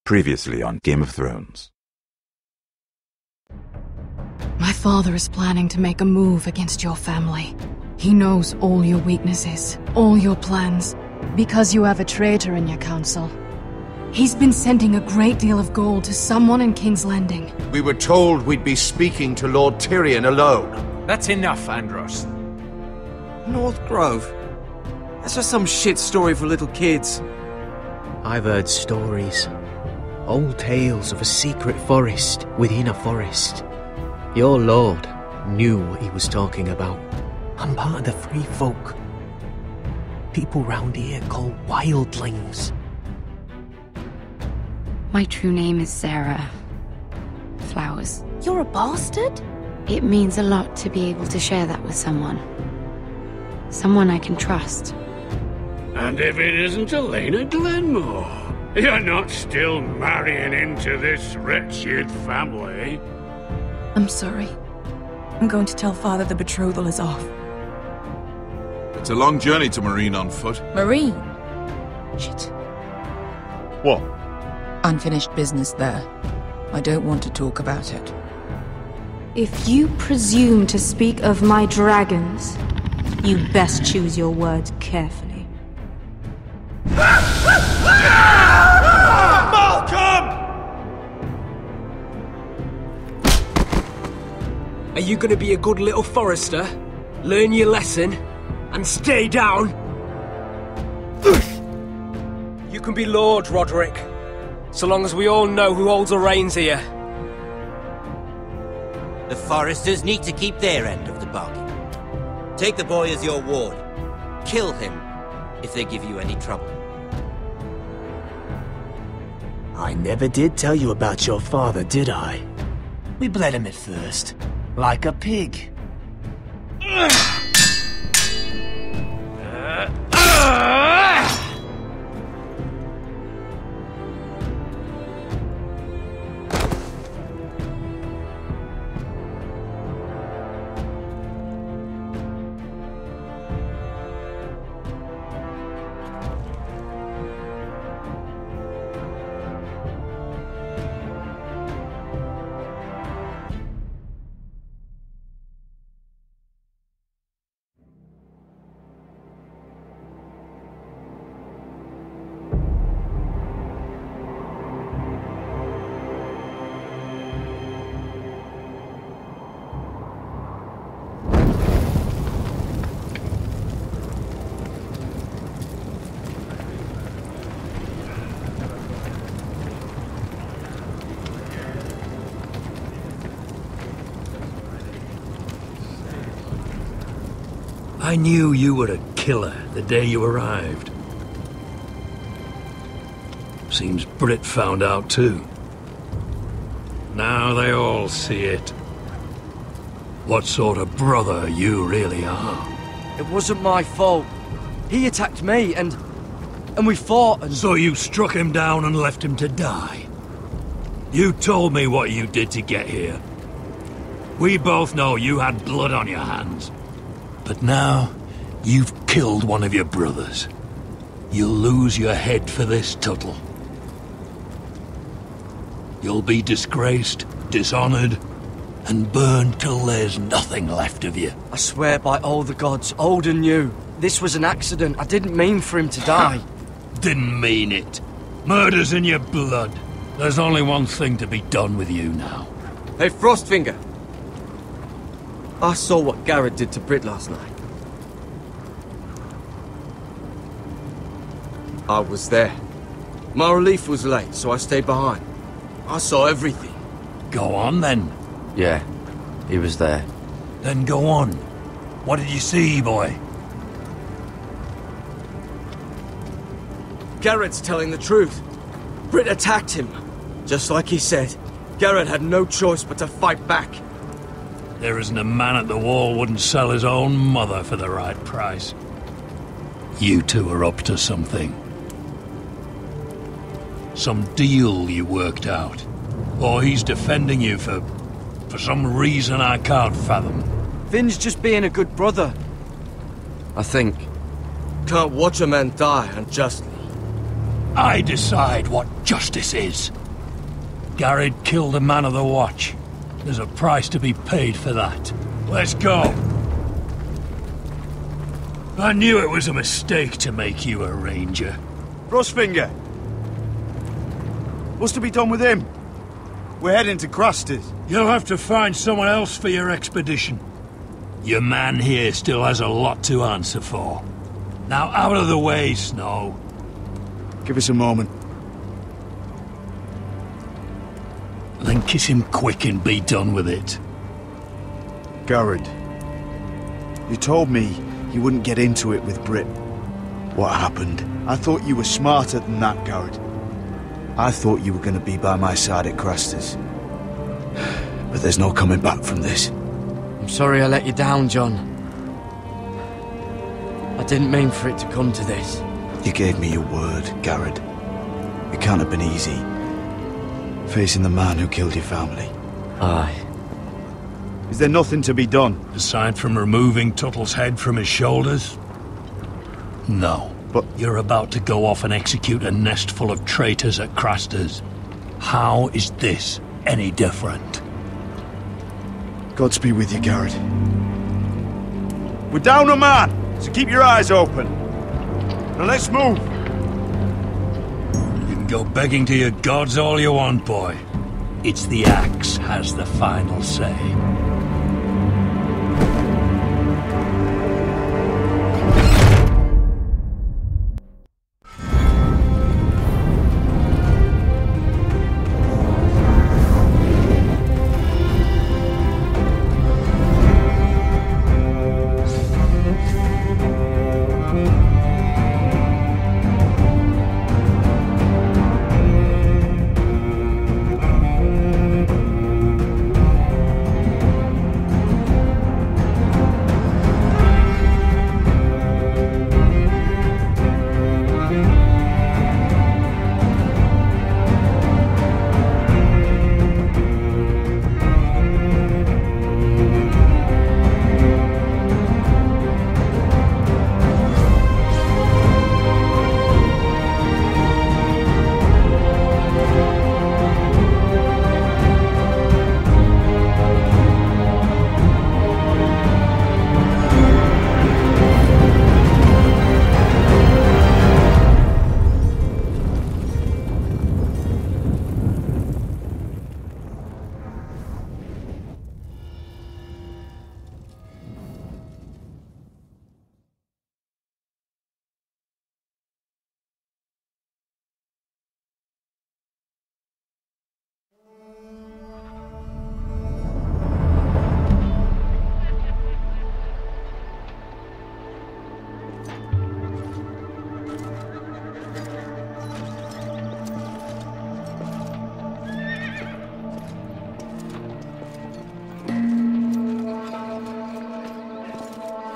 Previously on Game of Thrones. My father is planning to make a move against your family. He knows all your weaknesses, all your plans, because you have a traitor in your council. He's been sending a great deal of gold to someone in King's Landing. We were told we'd be speaking to Lord Tyrion alone. That's enough, Andros. North Grove? That's just some shit story for little kids. I've heard stories. Old tales of a secret forest within a forest. Your lord knew what he was talking about. I'm part of the free folk. People round here call wildlings. My true name is Sarah Flowers. You're a bastard? It means a lot to be able to share that with someone. Someone I can trust. And if it isn't Elena Glenmore, you're not still marrying into this wretched family. I'm sorry. I'm going to tell Father the betrothal is off. It's a long journey to Marine on foot. Marine? Shit. What? Unfinished business there. I don't want to talk about it. If you presume to speak of my dragons, you best choose your words carefully. Malcolm! Are you gonna be a good little Forrester? Learn your lesson and stay down? You can be Lord, Roderick, so long as we all know who holds the reins here. The Forresters need to keep their end of the bargain. Take the boy as your ward. Kill him if they give you any trouble. I never did tell you about your father, did I? We bled him at first, like a pig. I knew you were a killer the day you arrived. Seems Brit found out too. Now they all see it. What sort of brother you really are. It wasn't my fault. He attacked me and we fought and... So you struck him down and left him to die? You told me what you did to get here. We both know you had blood on your hands. But now, you've killed one of your brothers. You'll lose your head for this, Tuttle. You'll be disgraced, dishonored, and burned till there's nothing left of you. I swear by all the gods, old and new, this was an accident. I didn't mean for him to die. Didn't mean it. Murder's in your blood. There's only one thing to be done with you now. Hey, Frostfinger. I saw what Garrett did to Brit last night. I was there. My relief was late, so I stayed behind. I saw everything. Go on, then. Yeah, he was there. Then go on. What did you see, boy? Garrett's telling the truth. Brit attacked him. Just like he said, Garrett had no choice but to fight back. There isn't a man at the wall wouldn't sell his own mother for the right price. You two are up to something. Some deal you worked out. Or he's defending you for some reason I can't fathom. Finn's just being a good brother. I think. Can't watch a man die unjustly. I decide what justice is. Garrett killed a man of the watch. There's a price to be paid for that. Let's go. I knew it was a mistake to make you a ranger. Frostfinger! What's to be done with him? We're heading to Cruster's. You'll have to find someone else for your expedition. Your man here still has a lot to answer for. Now out of the way, Snow. Give us a moment. Then kiss him quick and be done with it. Garrett, you told me you wouldn't get into it with Brit. What happened? I thought you were smarter than that, Garrett. I thought you were going to be by my side at Cruster's. But there's no coming back from this. I'm sorry I let you down, John. I didn't mean for it to come to this. You gave me your word, Garrett. It can't have been easy. Facing the man who killed your family. Aye. Is there nothing to be done? Aside from removing Tuttle's head from his shoulders? No. But you're about to go off and execute a nest full of traitors at Craster's. How is this any different? Godspeed with you, Garrett. We're down a man, so keep your eyes open. Now let's move. You can go begging to your gods all you want, boy. It's the axe has the final say.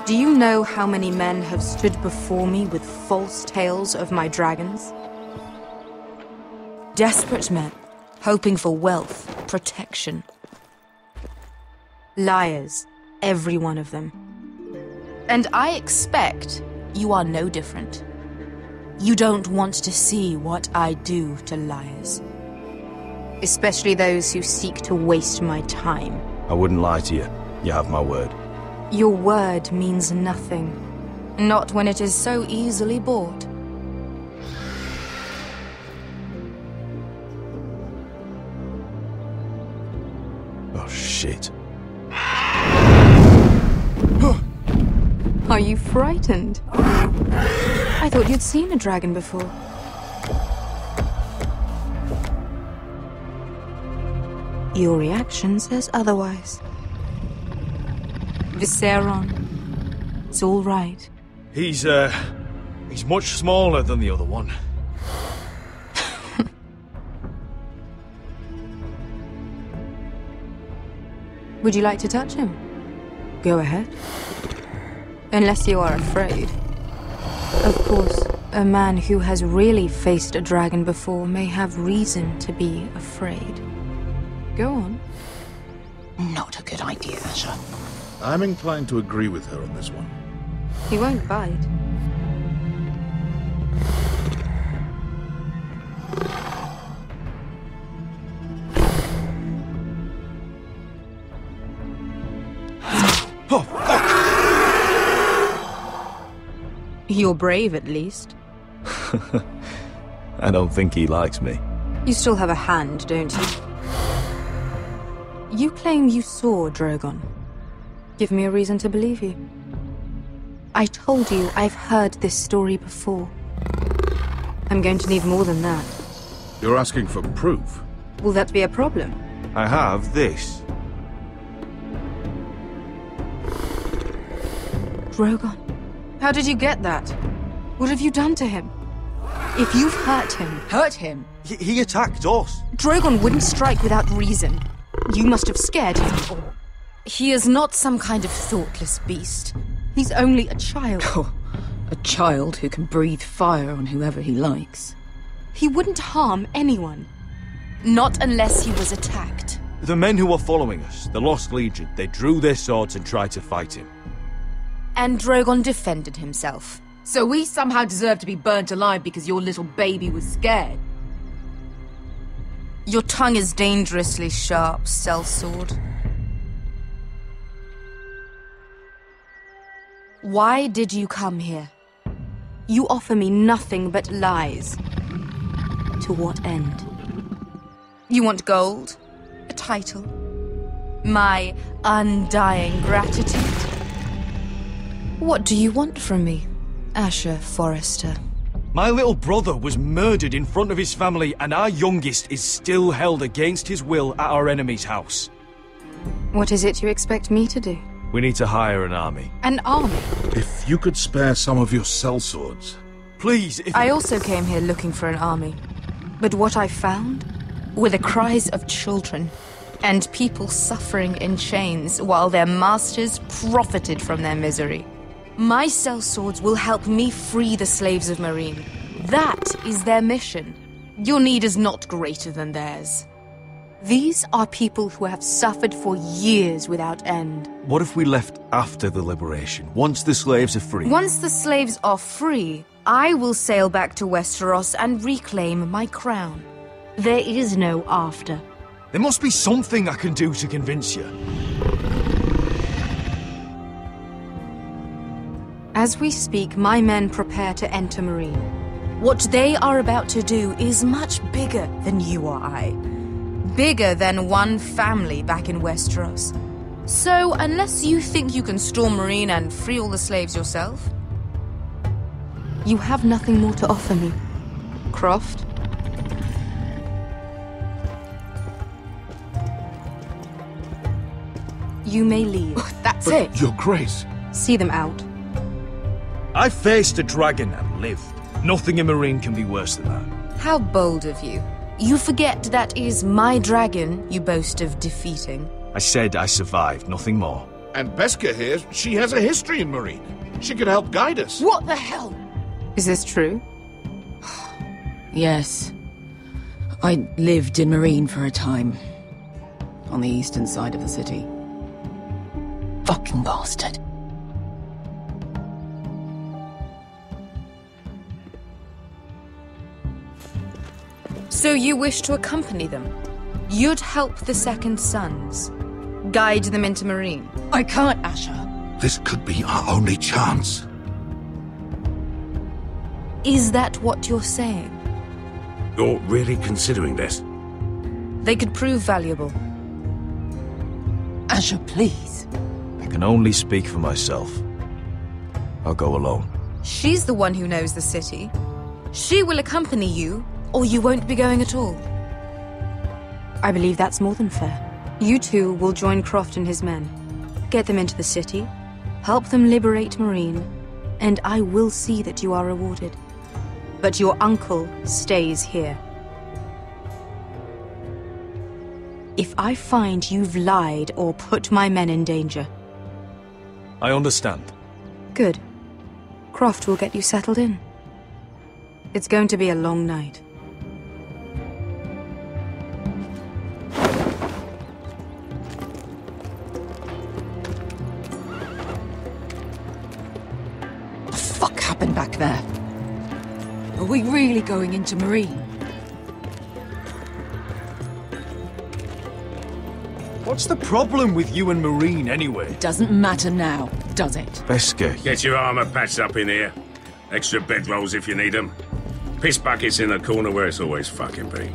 Do you know how many men have stood before me with false tales of my dragons? Desperate men, hoping for wealth, protection. Liars, every one of them. And I expect you are no different. You don't want to see what I do to liars. Especially those who seek to waste my time. I wouldn't lie to you. You have my word. Your word means nothing. Not when it is so easily bought. Oh, shit. Are you frightened? I thought you'd seen a dragon before. Your reaction says otherwise. Visceron. It's all right. He's much smaller than the other one. Would you like to touch him? Go ahead. Unless you are afraid. Of course, a man who has really faced a dragon before may have reason to be afraid. Go on. Not a good idea, sir. I'm inclined to agree with her on this one. He won't bite. Oh, fuck! You're brave, at least. I don't think he likes me. You still have a hand, don't you? You claim you saw Drogon. Give me a reason to believe you. I told you I've heard this story before. I'm going to need more than that. You're asking for proof? Will that be a problem? I have this. Drogon. How did you get that? What have you done to him? If you've hurt him... Hurt him? He attacked us. Drogon wouldn't strike without reason. You must have scared him, or... He is not some kind of thoughtless beast. He's only a child. Oh, a child who can breathe fire on whoever he likes. He wouldn't harm anyone. Not unless he was attacked. The men who were following us, the Lost Legion, they drew their swords and tried to fight him. And Drogon defended himself. So we somehow deserve to be burnt alive because your little baby was scared? Your tongue is dangerously sharp, sellsword. Why did you come here? You offer me nothing but lies. To what end? You want gold? A title? My undying gratitude? What do you want from me, Asher Forrester? My little brother was murdered in front of his family, and our youngest is still held against his will at our enemy's house. What is it you expect me to do? We need to hire an army. An army? If you could spare some of your sellswords. Please, if... I also came here looking for an army. But what I found were the cries of children and people suffering in chains while their masters profited from their misery. My sellswords will help me free the slaves of Meereen. That is their mission. Your need is not greater than theirs. These are people who have suffered for years without end. What if we left after the liberation, once the slaves are free? Once the slaves are free, I will sail back to Westeros and reclaim my crown. There is no after. There must be something I can do to convince you. As we speak, my men prepare to enter Meereen. What they are about to do is much bigger than you or I. Bigger than one family back in Westeros. So, unless you think you can storm Meereen and free all the slaves yourself, you have nothing more to offer me, Croft. You may leave. That's it. Your Grace. See them out. I faced a dragon and lived. Nothing in Meereen can be worse than that. How bold of you. You forget that is my dragon you boast of defeating. I said I survived, nothing more. And Beskha here, she has a history in Meereen. She could help guide us. What the hell? Is this true? Yes. I lived in Meereen for a time. On the eastern side of the city. Fucking bastard. So you wish to accompany them? You'd help the Second Sons? Guide them into Meereen? I can't, Asher. This could be our only chance. Is that what you're saying? You're really considering this? They could prove valuable. Asher, please. I can only speak for myself. I'll go alone. She's the one who knows the city. She will accompany you, or you won't be going at all. I believe that's more than fair. You two will join Croft and his men. Get them into the city, help them liberate Meereen, and I will see that you are rewarded. But your uncle stays here. If I find you've lied or put my men in danger... I understand. Good. Croft will get you settled in. It's going to be a long night. What the fuck happened back there? Are we really going into Meereen? What's the problem with you and Marine, anyway? Doesn't matter now, does it? Beske. Get your armor patched up in here. Extra bedrolls if you need them. Piss buckets in the corner where it's always fucking been.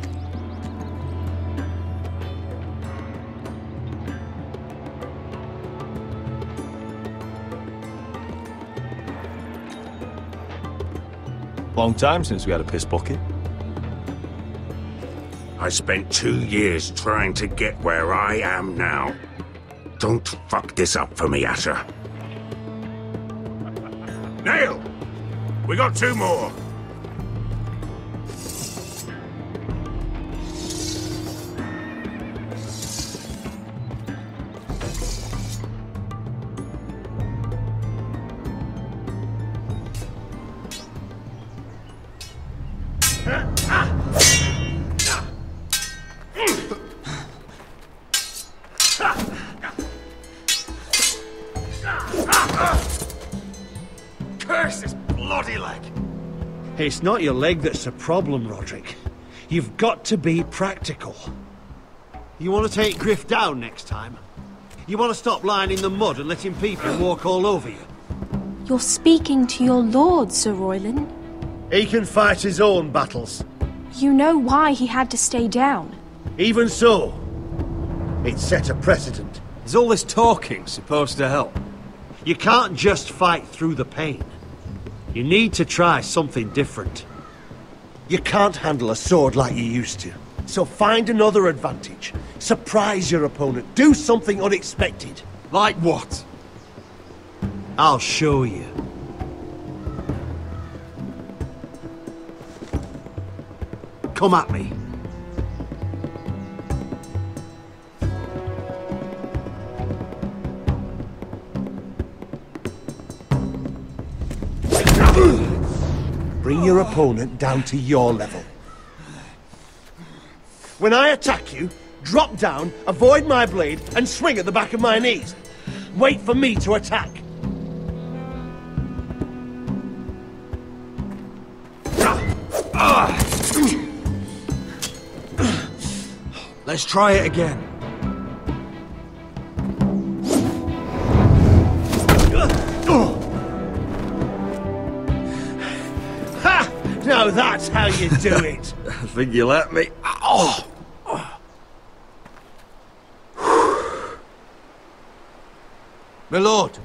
Long time since we had a piss bucket. I spent 2 years trying to get where I am now. Don't fuck this up for me, Asher. Nail! We got 2 more. Curse this bloody leg! It's not your leg that's the problem, Roderick. You've got to be practical. You want to take Griff down next time? You want to stop lying in the mud and letting people walk all over you? You're speaking to your lord, Sir Royland. He can fight his own battles. You know why he had to stay down. Even so, it set a precedent. Is all this talking supposed to help? You can't just fight through the pain. You need to try something different. You can't handle a sword like you used to. So find another advantage. Surprise your opponent. Do something unexpected. Like what? I'll show you. Come at me. Bring your opponent down to your level. When I attack you, drop down, avoid my blade, and swing at the back of my knees. Wait for me to attack. Let's try it again. Ha! Now that's how you do it. I think you let me. Oh! My lord,